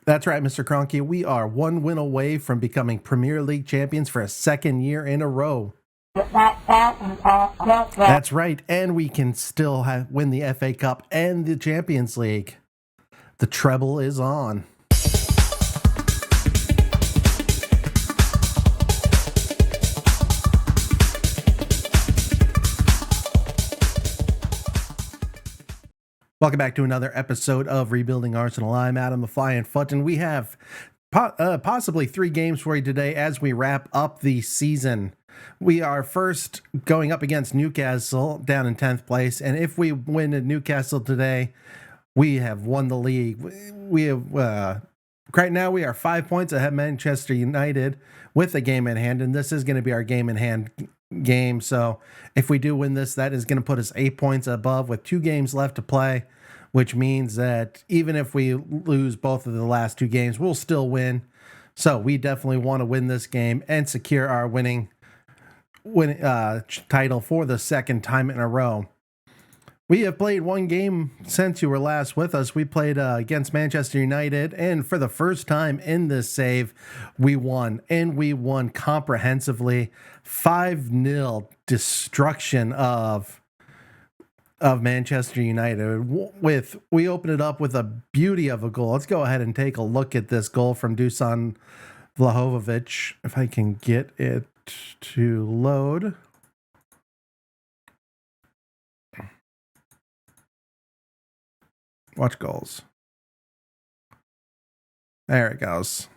That's right, Mr. Kroenke. We are one win away from becoming Premier League champions for a second year in a row. That's right, and we can still win the FA Cup and the Champions League. The treble is on. Welcome back to another episode of Rebuilding Arsenal. I'm Adam the Flying Foot, and we have possibly 3 games for you today as we wrap up the season. We are first going up against Newcastle down in 10th place, and if we win at Newcastle today, we have won the league. We have right now we are 5 points ahead of Manchester United with a game in hand, and this is going to be our game in hand game. So if we do win this, that is going to put us 8 points above with 2 games left to play, which means that even if we lose both of the last 2 games, we'll still win. So we definitely want to win this game and secure our winning title for the second time in a row. We have played 1 game since you were last with us. We played against Manchester United, and for the first time in this save, we won, and we won comprehensively. 5-0 destruction of Manchester United. We opened it up with a beauty of a goal. Let's go ahead and take a look at this goal from Dusan Vlahovic, if I can get it to load. Watch goals. There it goes.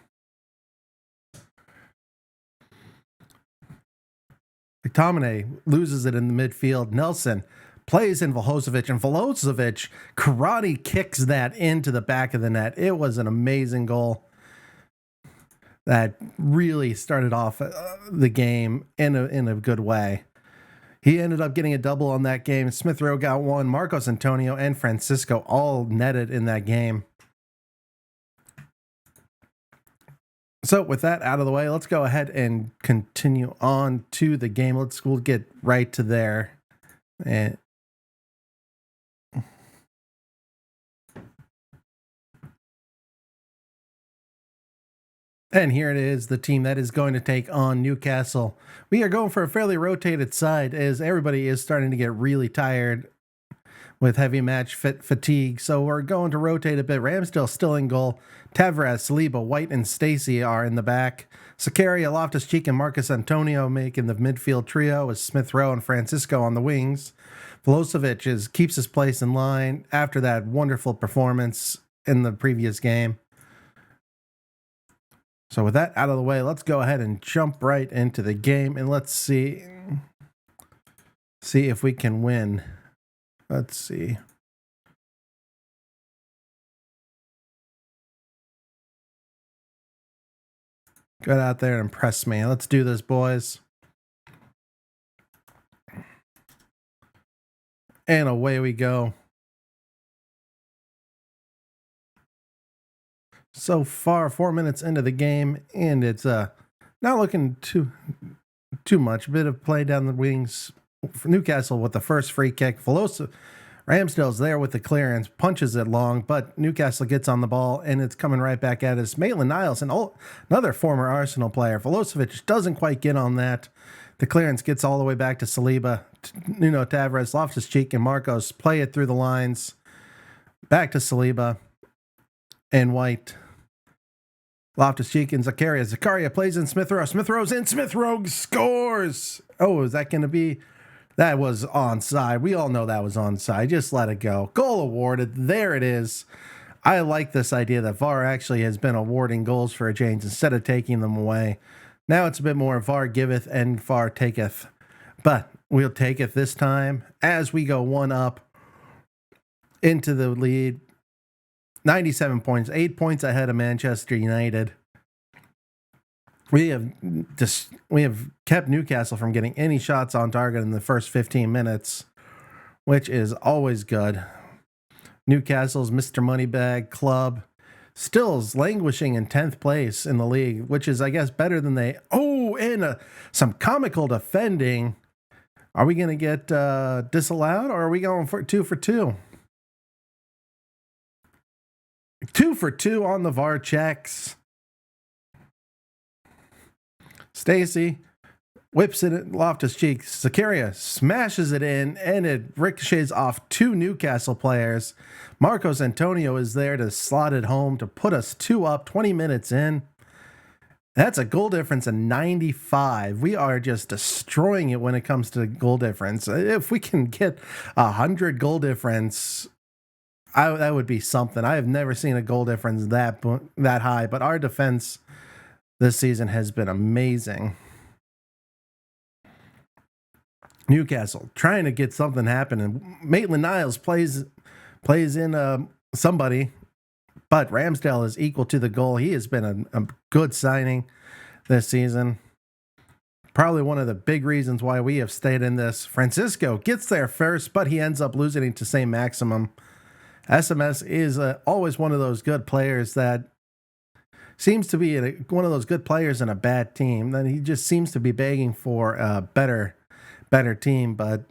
McTominay loses it in the midfield. Nelson plays in Vlahovic, and Vlahovic karate kicks that into the back of the net. It was an amazing goal that really started off the game in a good way. He ended up getting a double on that game. Smith Rowe got 1. Marcos Antonio and Francisco all netted in that game. So with that out of the way, let's go ahead and continue on to the game. We'll get right to there. And here it is, the team that is going to take on Newcastle. We are going for a fairly rotated side as everybody is starting to get really tired with heavy match fatigue. So we're going to rotate a bit. Ramsdale still in goal. Tavares, Saliba, White, and Stacey are in the back. Zakaria, Loftus-Cheek, and Marcus Antonio making the midfield trio with Smith Rowe and Francisco on the wings. Vlahovic keeps his place in line after that wonderful performance in the previous game. So with that out of the way, let's go ahead and jump right into the game, and let's see if we can win. Let's see. Get out there and impress me. Let's do this, boys. And away we go. So far, 4 minutes into the game, and it's not looking too much. A bit of play down the wings for Newcastle with the first free kick. Ramsdale's there with the clearance, punches it long, but Newcastle gets on the ball, and it's coming right back at us. Maitland-Niles, another former Arsenal player. Vlahovic doesn't quite get on that. The clearance gets all the way back to Saliba. Tavares, Loftus-Cheek, and Marcos play it through the lines. Back to Saliba and White. Loftus-Cheek and Zakaria. Zakaria plays in Smith Rowe. Smith Rowe's in. Smith Rowe scores. Oh, is that going to be? That was onside. We all know that was onside. Just let it go. Goal awarded. There it is. I like this idea that VAR actually has been awarding goals for a change instead of taking them away. Now it's a bit more VAR giveth and VAR taketh. But we'll take it this time as we go 1 up into the lead. 97 points, 8 points ahead of Manchester United. We have kept Newcastle from getting any shots on target in the first 15 minutes, which is always good. Newcastle's Mr. Moneybag club still is languishing in 10th place in the league, which is, I guess, better than they... Oh, and some comical defending. Are we going to get disallowed, or are we going for 2 for 2? 2 for 2 on the VAR checks. Stacy whips it Loftus-Cheek. Zakaria smashes it in, and it ricochets off 2 Newcastle players. Marcos Antonio is there to slot it home to put us 2 up 20 minutes in. That's a goal difference of 95. We are just destroying it when it comes to goal difference. If we can get 100 goal difference, that would be something. I have never seen a goal difference that high, but our defense this season has been amazing. Newcastle trying to get something happening. Maitland-Niles plays in somebody, but Ramsdale is equal to the goal. He has been a good signing this season. Probably one of the big reasons why we have stayed in this. Francisco gets there first, but he ends up losing to St. Maximum. SMS is always one of those good players that seems to be one of those good players in a bad team. Then he just seems to be begging for a better team, but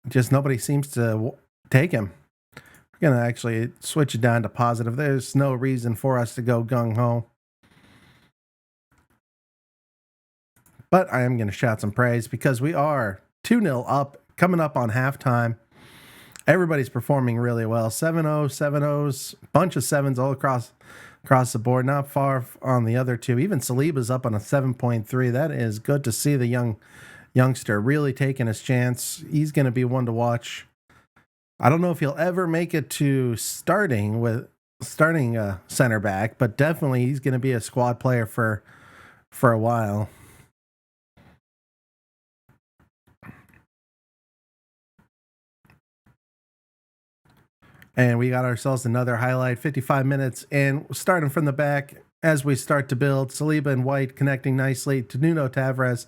just nobody seems to take him. We're going to actually switch it down to positive. There's no reason for us to go gung-ho. But I am going to shout some praise because we are 2-0 up, coming up on halftime. Everybody's performing really well. 7-0, 7-0s, bunch of 7s all across the board. Not far on the other two. Even Saliba's up on a 7.3. That is good to see the youngster really taking his chance. He's going to be one to watch. I don't know if he'll ever make it to starting center back, but definitely he's going to be a squad player for a while. And we got ourselves another highlight, 55 minutes, and starting from the back as we start to build. Saliba and White connecting nicely to Nuno Tavares,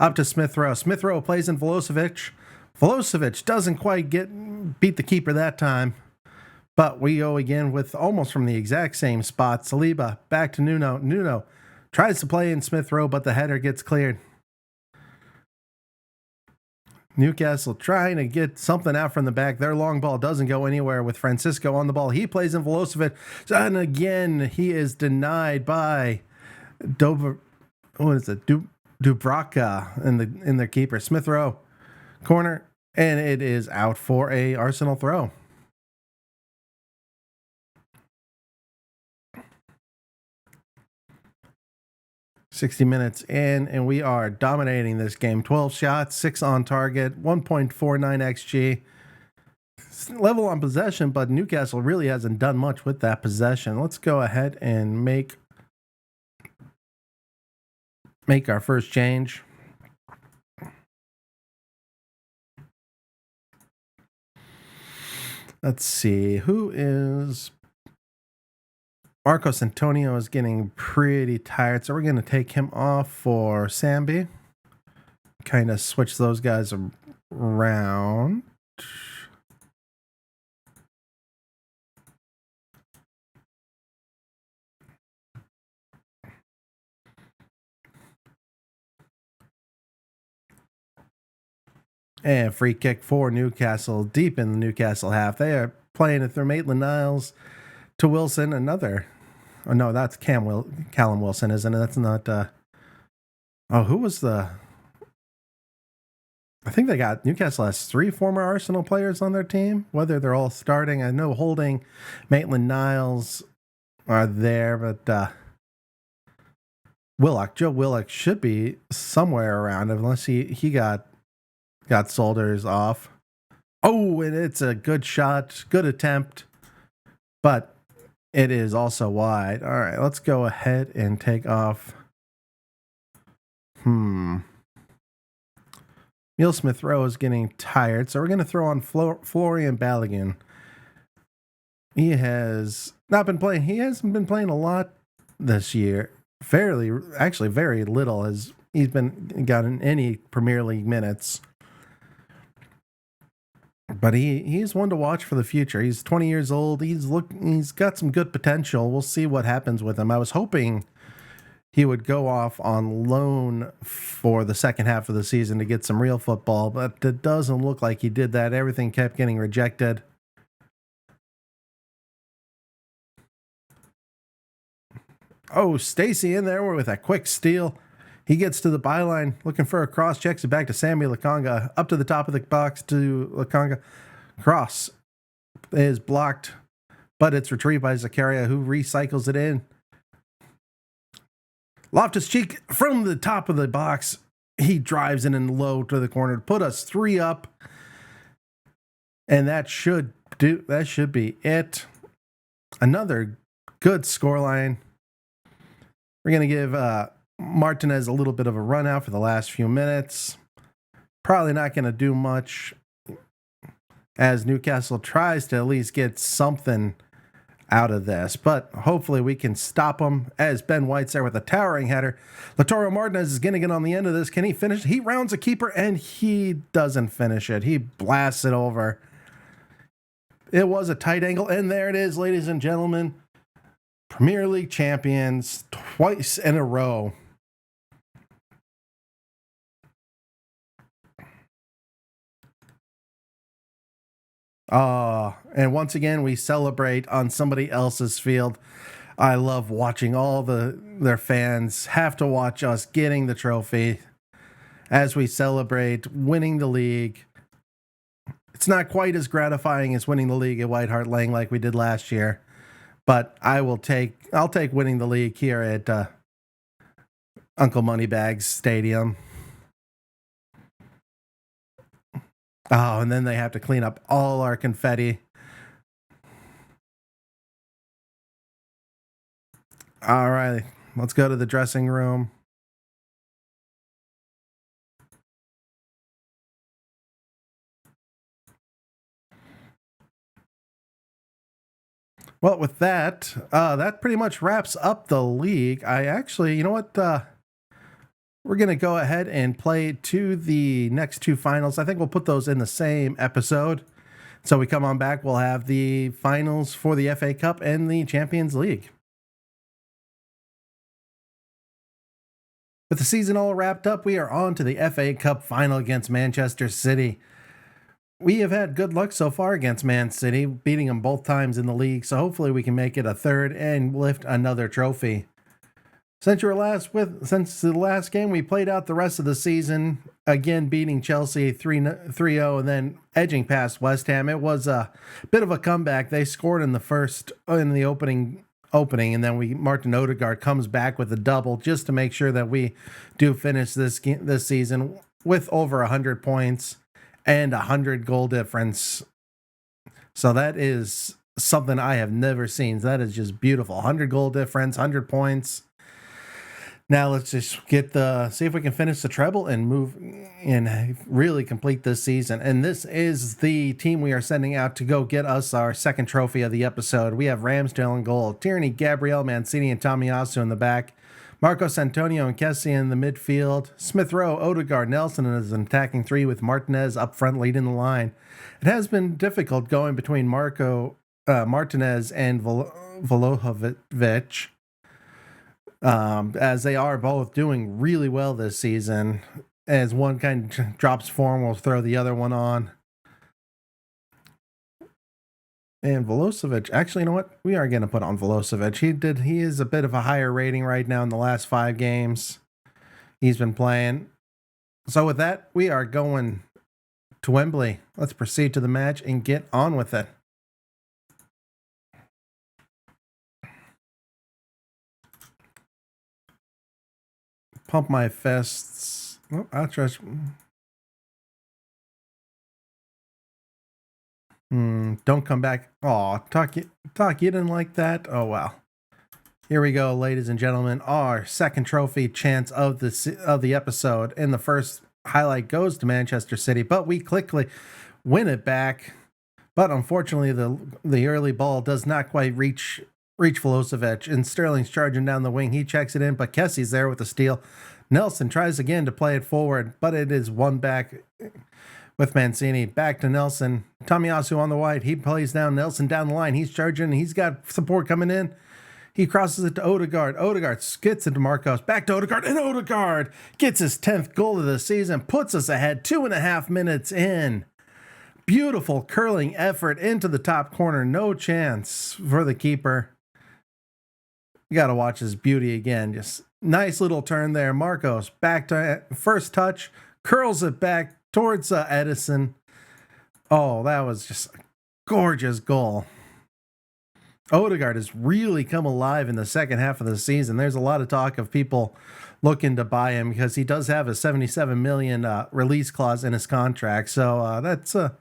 up to Smith Rowe. Smith Rowe plays in Velocevic. Velocevic doesn't quite beat the keeper that time, but we go again with almost from the exact same spot. Saliba back to Nuno. Nuno tries to play in Smith Rowe, but the header gets cleared. Newcastle trying to get something out from the back. Their long ball doesn't go anywhere with Francisco on the ball. He plays in Velocevic, and again he is denied by Dubravka in their keeper. Smith Rowe corner, and it is out for a Arsenal throw. $60 minutes in, and we are dominating this game. 12 shots, 6 on target, 1.49 XG. Level on possession, but Newcastle really hasn't done much with that possession. Let's go ahead and make our first change. Let's see, who is... Marcos Antonio is getting pretty tired, so we're going to take him off for Sambi. Kind of switch those guys around. And free kick for Newcastle, deep in the Newcastle half. They are playing it through Maitland-Niles to Wilson, another... Oh, no, that's Callum Wilson, isn't it? That's not... who was the... I think Newcastle has 3 former Arsenal players on their team, whether they're all starting. I know Holding, Maitland-Niles are there, but Joe Willock should be somewhere around, unless he got Solders off. Oh, and it's a good shot, good attempt, but it is also wide. All right, let's go ahead and take off. Neil Smith Rowe is getting tired, so we're going to throw on Florian Balogun. He has not been playing. He hasn't been playing a lot this year. Very little as he's been gotten any Premier League minutes. But he's one to watch for the future. He's 20 years old. He's got some good potential. We'll see what happens with him. I was hoping he would go off on loan for the second half of the season to get some real football, but it doesn't look like he did that. Everything kept getting rejected. Oh, Stacy in there with a quick steal. He gets to the byline looking for a cross, checks it back to Sammy Lakonga. Up to the top of the box to Lakonga. Cross is blocked, but it's retrieved by Zakaria, who recycles it in. Loftus-Cheek from the top of the box. He drives in and low to the corner to put us 3 up. And that should be it. Another good scoreline. We're going to give Martinez a little bit of a run out for the last few minutes. Probably not going to do much as Newcastle tries to at least get something out of this, but hopefully we can stop them as Ben White's there with a towering header. Lautaro Martinez is going to get on the end of this. Can he finish? He rounds a keeper and he doesn't finish it. He blasts it over. It was a tight angle, and there it is, ladies and gentlemen. Premier League champions twice in a row. And once again, we celebrate on somebody else's field. I love watching all their fans have to watch us getting the trophy as we celebrate winning the league. It's not quite as gratifying as winning the league at White Hart Lane like we did last year, but I'll take winning the league here at Uncle Moneybags Stadium. Oh, and then they have to clean up all our confetti. All right, let's go to the dressing room. Well, with that, that pretty much wraps up the league. I actually, you know what? We're going to go ahead and play to the next 2 finals. I think we'll put those in the same episode. So we come on back, we'll have the finals for the FA Cup and the Champions League. With the season all wrapped up, we are on to the FA Cup final against Manchester City. We have had good luck so far against Man City, beating them both times in the league, so hopefully we can make it a third and lift another trophy. Since the last game, we played out the rest of the season, again beating Chelsea 3-0 and then edging past West Ham. It was a bit of a comeback. They scored in the opening, and then Martin Odegaard comes back with a double just to make sure that we do finish this season with over 100 points and 100 goal difference. So that is something I have never seen. That is just beautiful. 100 goal difference, 100 points. Now let's just see if we can finish the treble and move and really complete this season. And this is the team we are sending out to go get us our second trophy of the episode. We have Ramsdale in goal, Tierney, Gabriel, Mancini, and Tomiyasu in the back, Marcos Antonio and Kessie in the midfield, Smith Rowe, Odegaard, Nelson as an attacking 3 with Martinez up front leading the line. It has been difficult going between Martinez and Vlahovic. As they are both doing really well this season. As one kind of drops form, we'll throw the other one on. And Vlahovic, actually, you know what? We are going to put on Vlahovic. He is a bit of a higher rating right now in the last 5 games he's been playing. So with that, we are going to Wembley. Let's proceed to the match and get on with it. Pump my fists. Oh, I'll trust. Don't come back. Oh, talk, you didn't like that? Oh, wow. Here we go, ladies and gentlemen. Our second trophy chance of the episode. And the first highlight goes to Manchester City, but we quickly win it back. But unfortunately, the early ball does not quite reach Vlahovic, and Sterling's charging down the wing. He checks it in, but Kessie's there with the steal. Nelson tries again to play it forward, but it is won back with Mancini. Back to Nelson. Tomiyasu on the wide. He plays down Nelson down the line. He's charging. He's got support coming in. He crosses it to Odegaard. Odegaard skits into Marcos. Back to Odegaard, and Odegaard gets his 10th goal of the season, puts us ahead 2.5 minutes in. Beautiful curling effort into the top corner. No chance for the keeper. You got to watch his beauty again. Just nice little turn there. Marcos back to first touch, curls it back towards Edison. Oh, that was just a gorgeous goal. Odegaard has really come alive in the second half of the season. There's a lot of talk of people looking to buy him because he does have a $77 million release clause in his contract. So that's a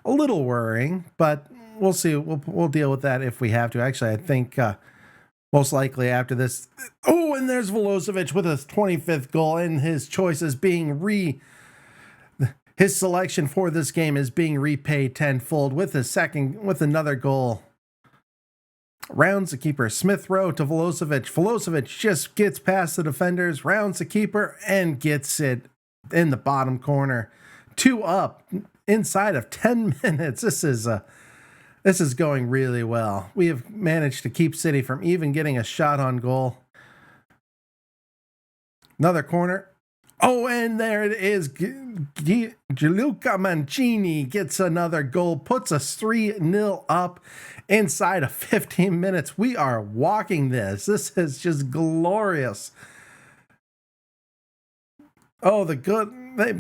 little worrying, but we'll see. We'll deal with that if we have to. Actually, I think most likely after this. Oh, and there's Velocevic with his 25th goal, and his choice is being his selection for this game is being repaid tenfold with another goal. Rounds the keeper. Smith Rowe to Velocevic. Velocevic just gets past the defenders, rounds the keeper, and gets it in the bottom corner. 2 up inside of 10 minutes. This is going really well. We have managed to keep City from even getting a shot on goal. Another corner. Oh, and there it is. Gianluca Mancini gets another goal, puts us 3-0 up inside of 15 minutes. We are walking this. This is just glorious. Oh,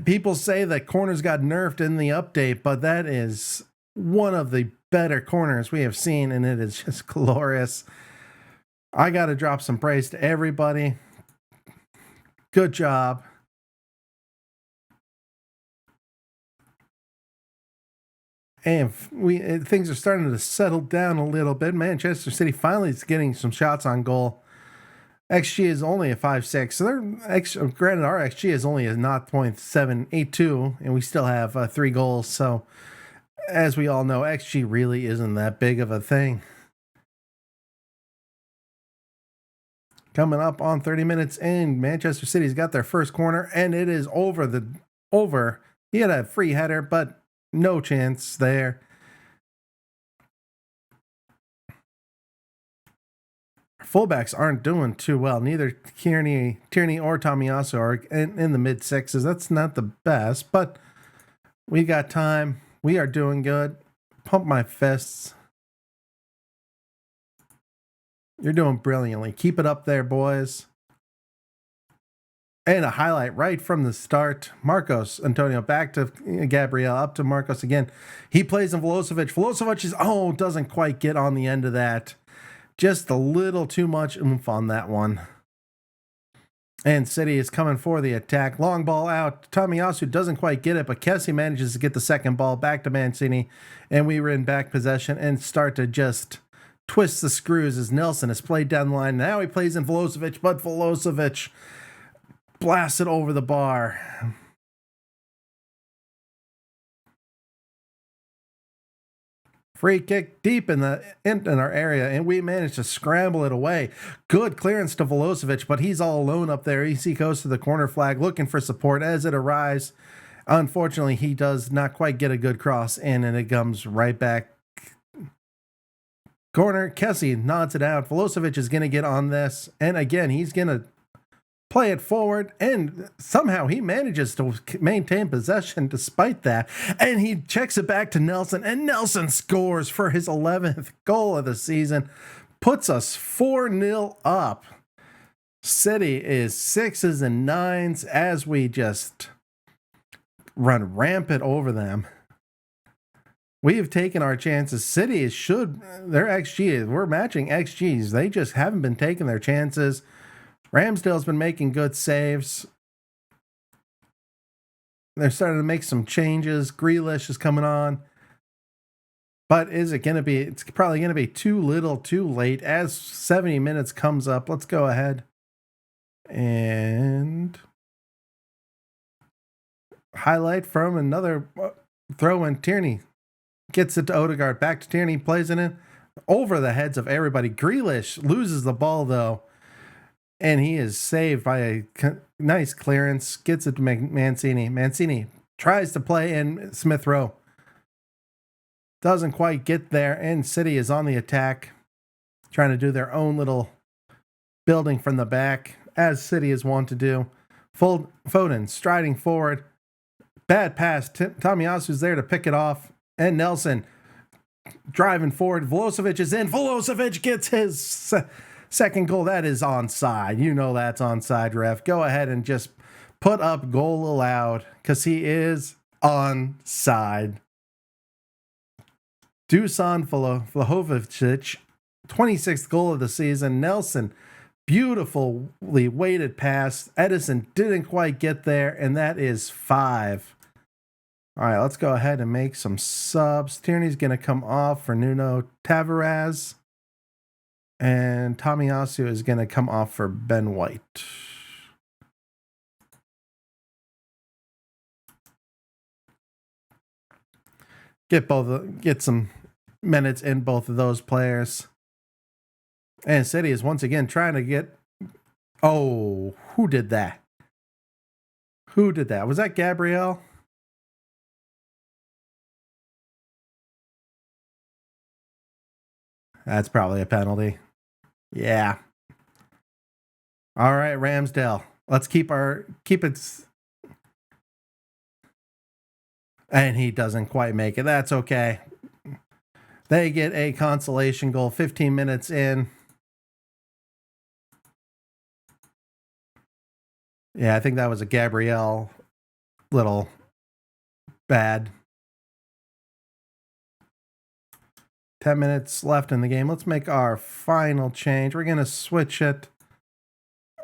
people say that corners got nerfed in the update, but that is one of the better corners we have seen, and it is just glorious. I got to drop some praise to everybody. Good job. And things are starting to settle down a little bit. Manchester City finally is getting some shots on goal. XG is only a 5.6. So granted, our XG is only a 0.782, and we still have 3 goals. So as we all know, XG really isn't that big of a thing. Coming up on 30 minutes in, Manchester City's got their first corner, and it is over. He had a free header, but no chance there. Fullbacks aren't doing too well. Neither Tierney or Tomiyasu are in the mid sixes. That's not the best, but we got time. We are doing good. Pump my fists. You're doing brilliantly. Keep it up there, boys. And a highlight right from the start. Marcos Antonio back to Gabriel, up to Marcos again. He plays in Velocevic. Velocevic doesn't quite get on the end of that. Just a little too much oomph on that one. And City is coming for the attack. Long ball out. Tomiyasu doesn't quite get it, but Kessie manages to get the second ball back to Mancini. And we were in back possession and start to just twist the screws as Nelson has played down the line. Now he plays in Velocevic, but Velocevic blasts it over the bar. Free kick deep in our area, and we managed to scramble it away. Good clearance to Velocevic, but he's all alone up there. He goes to the corner flag looking for support as it arrives. Unfortunately, he does not quite get a good cross in, and it comes right back. Corner, Kessie nods it out. Velocevic is going to get on this, and again, he's going to play it forward, and somehow he manages to maintain possession despite that, and he checks it back to Nelson, and Nelson scores for his 11th goal of the season, puts us 4-0 up. City is 6s and 9s as we just run rampant over them. We've taken our chances. City their XG, we're matching XGs. They just haven't been taking their chances. Ramsdale's been making good saves. They're starting to make some changes. Grealish is coming on. But is it going to be, it's probably going to be too little, too late as 70 minutes comes up. Let's go ahead and highlight from another throw in. Tierney gets it to Odegaard. Back to Tierney, plays it in over the heads of everybody. Grealish loses the ball though. And he is saved by a nice clearance. Gets it to Mancini. Mancini tries to play in Smith Rowe. Doesn't quite get there. And City is on the attack. Trying to do their own little building from the back. As City is wont to do. Foden striding forward. Bad pass. Tomiyasu's there to pick it off. And Nelson driving forward. Velocevic is in. Velocevic gets his Second goal, that is onside. You know that's onside, ref. Go ahead and just put up goal allowed because he is onside. Dusan Vlahovic, 26th goal of the season. Nelson, beautifully weighted pass. Edison didn't quite get there, and that is 5. All right, let's go ahead and make some subs. Tierney's going to come off for Nuno Tavares. And Tomiyasu is going to come off for Ben White. Get some minutes in both of those players. And City is once again trying to get... Oh, who did that? Who did that? Was that Gabriel? That's probably a penalty. Yeah. All right, Ramsdale. Let's keep it. And he doesn't quite make it. That's okay. They get a consolation goal 15 minutes in. Yeah, I think that was a Gabriel little bad. 10 minutes left in the game. Let's make our final change. We're going to switch it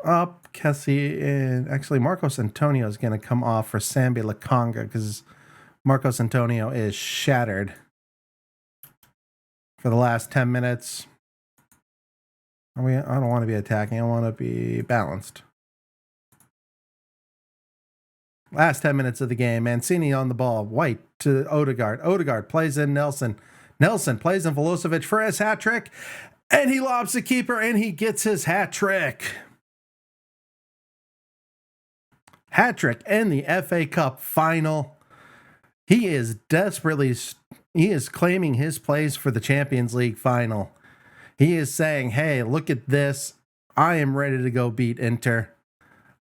up. Kessie and actually Marcos Antonio is going to come off for Sambi Lakonga because Marcos Antonio is shattered for the last 10 minutes. I don't want to be attacking. I want to be balanced. Last 10 minutes of the game. Mancini on the ball. White to Odegaard. Odegaard plays in Nelson. Nelson plays in Velocevic for his hat trick. And he lobs the keeper and he gets his hat trick. Hat trick in the FA Cup final. He is claiming his place for the Champions League final. He is saying, hey, look at this. I am ready to go beat Inter.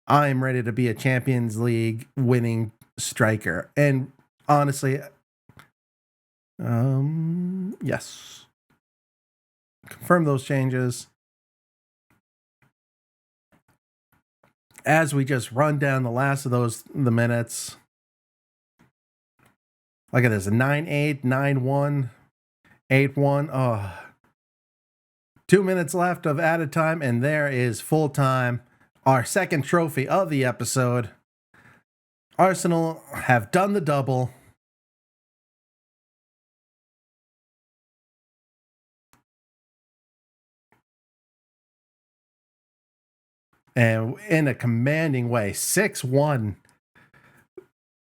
I am ready to be a Champions League winning striker. And honestly, yes. Confirm those changes. As we just run down the last of the minutes. Look at this, 9-8, 9-1, 8-1. Oh. 2 minutes left of added time, and there is full time. Our second trophy of the episode. Arsenal have done the double. And in a commanding way, 6-1.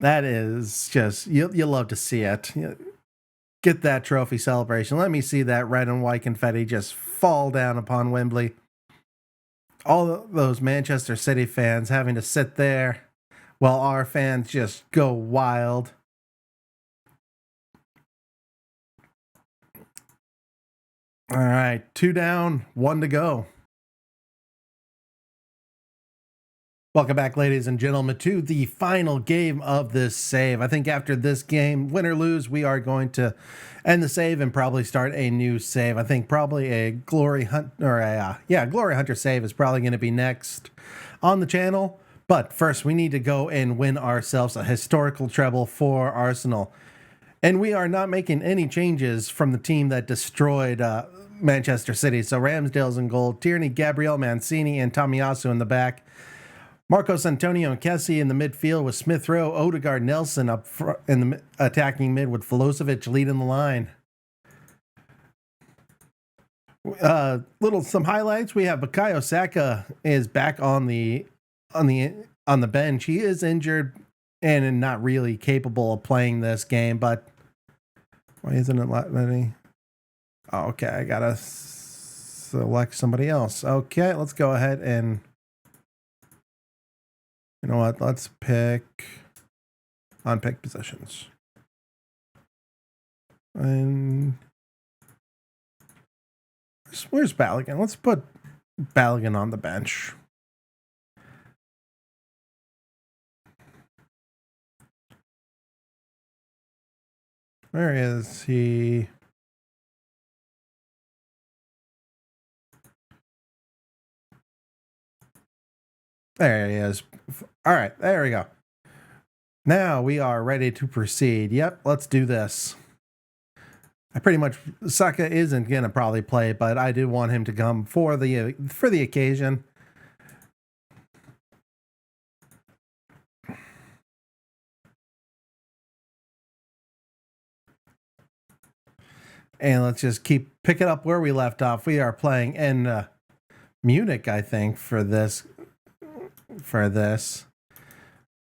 That is just, you love to see it. Get that trophy celebration. Let me see that red and white confetti just fall down upon Wembley. All those Manchester City fans having to sit there while our fans just go wild. All right, 2 down, 1 to go. Welcome back, ladies and gentlemen, to the final game of this save. I think after this game, win or lose, we are going to end the save and probably start a new save. I think probably a Glory Hunter save is probably going to be next on the channel. But first, we need to go and win ourselves a historical treble for Arsenal. And we are not making any changes from the team that destroyed Manchester City. So Ramsdale's in goal, Tierney, Gabriel, Mancini, and Tomiyasu in the back. Marcos Antonio and Kessie in the midfield with Smith Rowe, Odegaard, Nelson up front in the attacking mid with Velocevic leading the line. Some highlights. We have Bukayo Saka is back on the bench. He is injured and not really capable of playing this game, but why isn't it letting me? Oh, okay, I gotta select somebody else. Okay, let's go ahead and you know what? Let's pick unpick positions. And where's Balogun? Let's put Balogun on the bench. Where is he? There he is. All right, there we go. Now we are ready to proceed. Yep, let's do this. I pretty much Saka isn't gonna probably play, but I do want him to come for the occasion. And let's just pick it up where we left off. We are playing in Munich, I think, for this.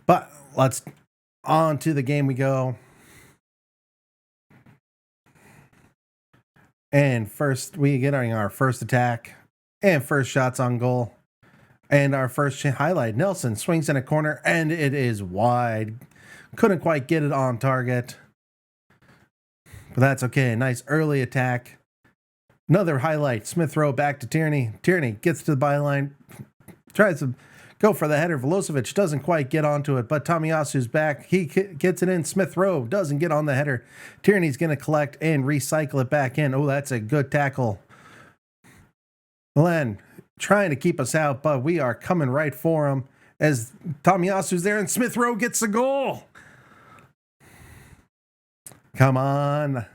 But let's on to the game we go. And first, we get our first attack and first shots on goal. And our first highlight, Nelson swings in a corner and it is wide. Couldn't quite get it on target. But that's okay. Nice early attack. Another highlight, Smith Rowe back to Tierney. Tierney gets to the byline, tries to go for the header. Velocevic doesn't quite get onto it, but Tomiyasu's back. He gets it in. Smith Rowe doesn't get on the header. Tierney's going to collect and recycle it back in. Oh, that's a good tackle. Milan trying to keep us out, but we are coming right for him as Tomiyasu's there and Smith Rowe gets the goal. Come on.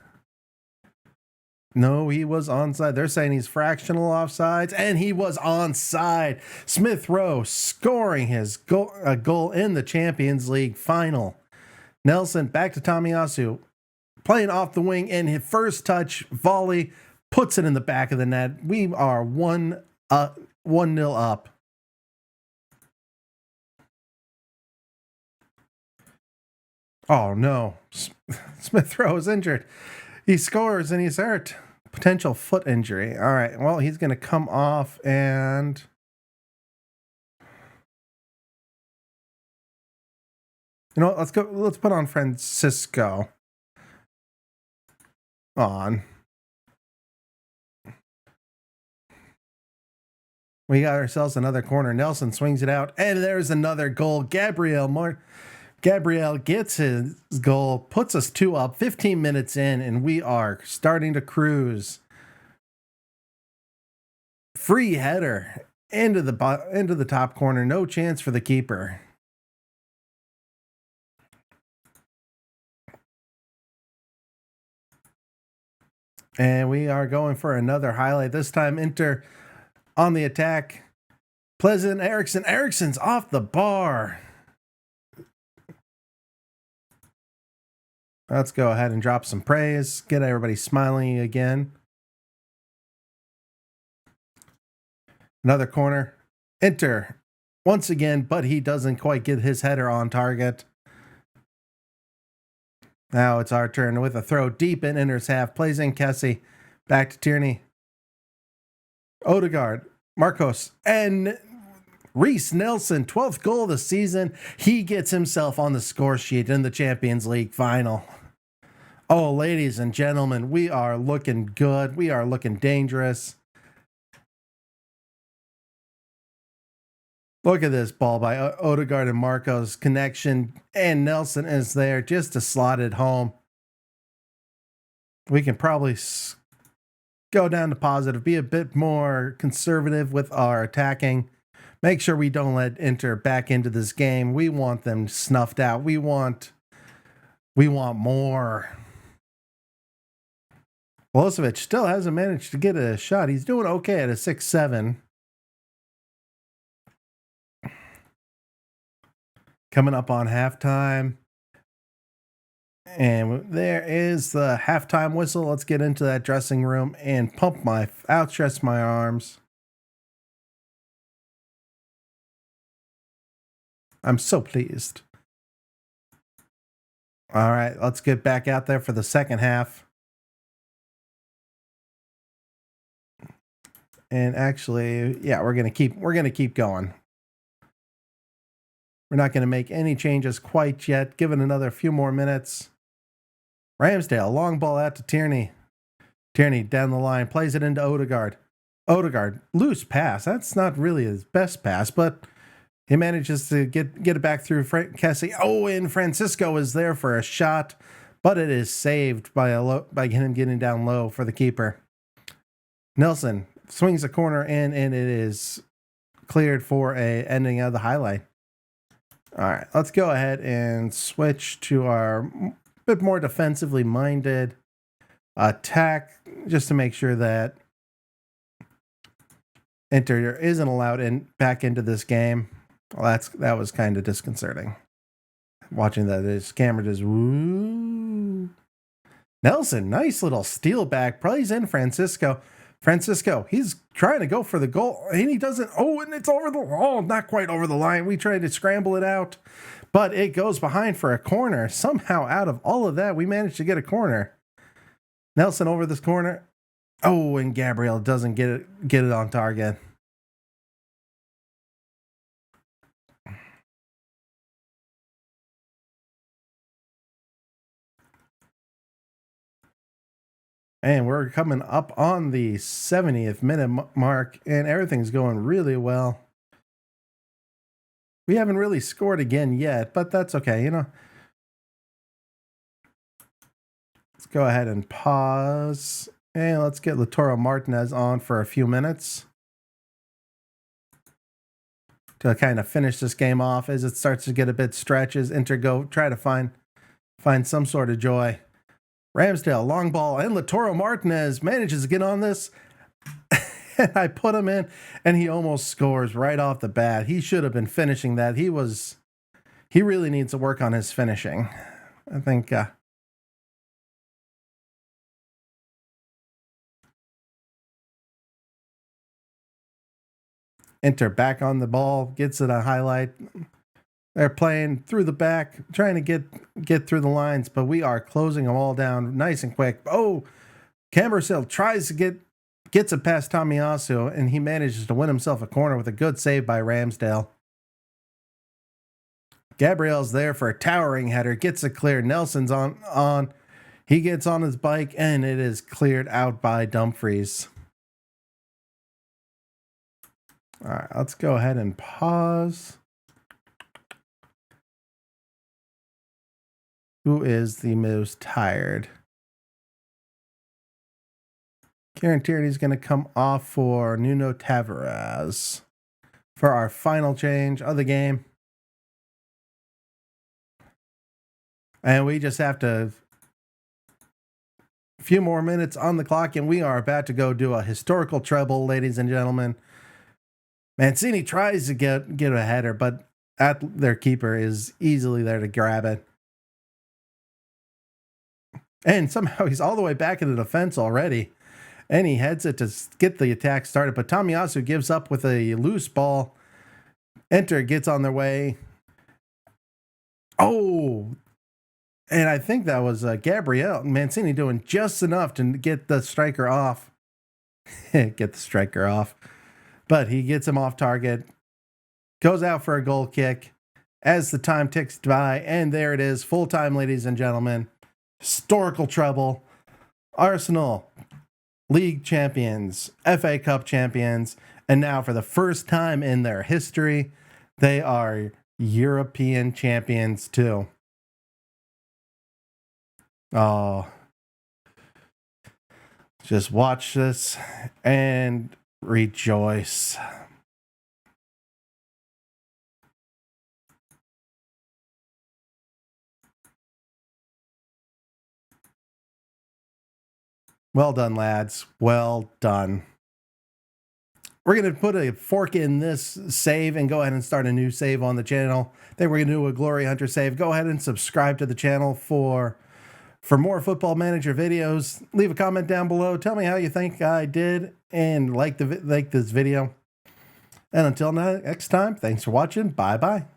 No, he was onside. They're saying he's fractional offsides, and he was onside. Smith Rowe scoring his goal in the Champions League final. Nelson back to Tomiyasu, playing off the wing, and his first touch volley puts it in the back of the net. We are 1-0 up. Oh no, Smith Rowe is injured. He scores and he's hurt. Potential foot injury. All right. Well, he's going to come off and. You know what? Let's go. Let's put on Francisco. On. We got ourselves another corner. Nelson swings it out, and there's another goal. Gabriel gets his goal, puts us 2 up, 15 minutes in, and we are starting to cruise. Free header into the top corner. No chance for the keeper. And we are going for another highlight. This time Inter on the attack. Pleasant Eriksson. Eriksson's off the bar. Let's go ahead and drop some praise. Get everybody smiling again. Another corner. Inter once again, but he doesn't quite get his header on target. Now it's our turn with a throw deep in Inter's half. Plays in Kessie. Back to Tierney. Odegaard. Marcos. And Reece Nelson, 12th goal of the season. He gets himself on the score sheet in the Champions League final. Oh, ladies and gentlemen, we are looking good. We are looking dangerous. Look at this ball by Odegaard and Marcos connection. And Nelson is there just to slot it home. We can probably go down to positive, be a bit more conservative with our attacking. Make sure we don't let Inter back into this game. We want them snuffed out. We want more. Velocevic still hasn't managed to get a shot. He's doing okay at a 6-7. Coming up on halftime. And there is the halftime whistle. Let's get into that dressing room and outstretch my arms. I'm so pleased. All right, let's get back out there for the second half. And actually, yeah, we're gonna keep going. We're not gonna make any changes quite yet. Give it another few more minutes. Ramsdale, long ball out to Tierney. Tierney down the line, plays it into Odegaard. Odegaard, loose pass. That's not really his best pass, but he manages to get it back through Kessie. Oh, and Francisco is there for a shot, but it is saved by him getting down low for the keeper. Nelson swings a corner in, and it is cleared for a ending of the highlight. All right, let's go ahead and switch to our bit more defensively minded attack, just to make sure that Inter isn't allowed back into this game. Well, that was kind of disconcerting. Watching that, his camera just woo. Nelson, nice little steal back. Plays in Francisco. He's trying to go for the goal, and he doesn't. Oh, and it's over not quite over the line. We tried to scramble it out, but it goes behind for a corner. Somehow, out of all of that, we managed to get a corner. Nelson over this corner. Oh, and Gabriel doesn't get it on target. And we're coming up on the 70th minute mark, and everything's going really well. We haven't really scored again yet, but that's okay, you know. Let's go ahead and pause, and let's get Lautaro Martinez on for a few minutes to kind of finish this game off as it starts to get a bit stretches. Inter go try to find some sort of joy. Ramsdale, long ball, and Lautaro Martinez manages to get on this. And I put him in, and he almost scores right off the bat. He should have been finishing that. He really needs to work on his finishing. I think Inter back on the ball, gets it a highlight. They're playing through the back, trying to get through the lines, but we are closing them all down nice and quick. Oh, Cambersil tries to gets it past Tomiyasu, and he manages to win himself a corner with a good save by Ramsdale. Gabriel's there for a towering header, gets it clear. Nelson's on. He gets on his bike, and it is cleared out by Dumfries. All right, let's go ahead and pause. Who is the most tired? Kieran Tierney's going to come off for Nuno Tavares for our final change of the game. And we just have a few more minutes on the clock, and we are about to go do a historical treble, ladies and gentlemen. Mancini tries to get a header, but their keeper is easily there to grab it. And somehow he's all the way back in the defense already. And he heads it to get the attack started. But Tomiyasu gives up with a loose ball. Inter gets on their way. Oh, and I think that was Gabriel Mancini doing just enough to get the striker off. But he gets him off target. Goes out for a goal kick as the time ticks by. And there it is. Full time, ladies and gentlemen. Historical treble. Arsenal, League champions, FA Cup champions, and now for the first time in their history, they are European champions too. Oh, just watch this and rejoice. Well done, lads. Well done. We're going to put a fork in this save and go ahead and start a new save on the channel. Then we're going to do a Glory Hunter save. Go ahead and subscribe to the channel for more Football Manager videos. Leave a comment down below. Tell me how you think I did and like this video. And until next time, thanks for watching. Bye-bye.